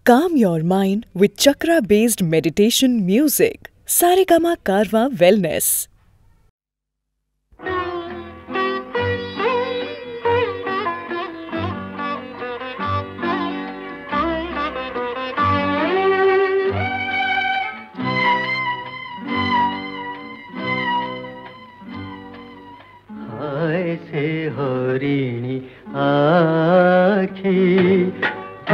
Calm your mind with chakra-based meditation music. Saregama Karwa Wellness. ऐसे हरिणी आखी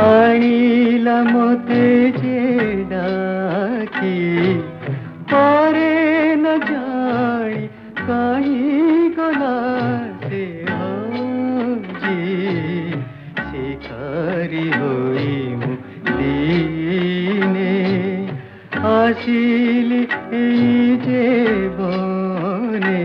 आणिला मोते जे डाकी परे न जानी कहीं गला से जी शिकारी होई मु दीने आसिली जे बने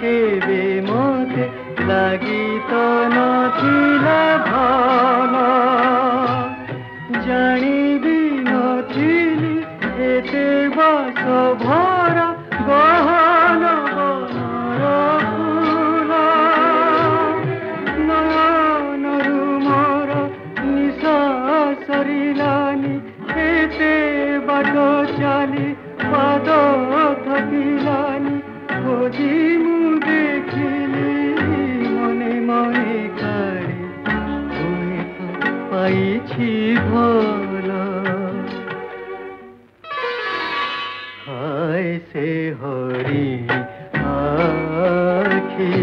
केवे मोते लगी तो नथिला भाव जानी भी नथिली एते बस भरा गहन फूल नयनरु मोर निश्वास सरिलानी एते बाट चाली पाद थकिलानी खोजी मु देखिली मने मने काली हुए तो पाइछि भल हाय से हरिणी आखी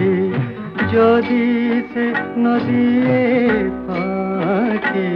जदि से नदिए फाँकी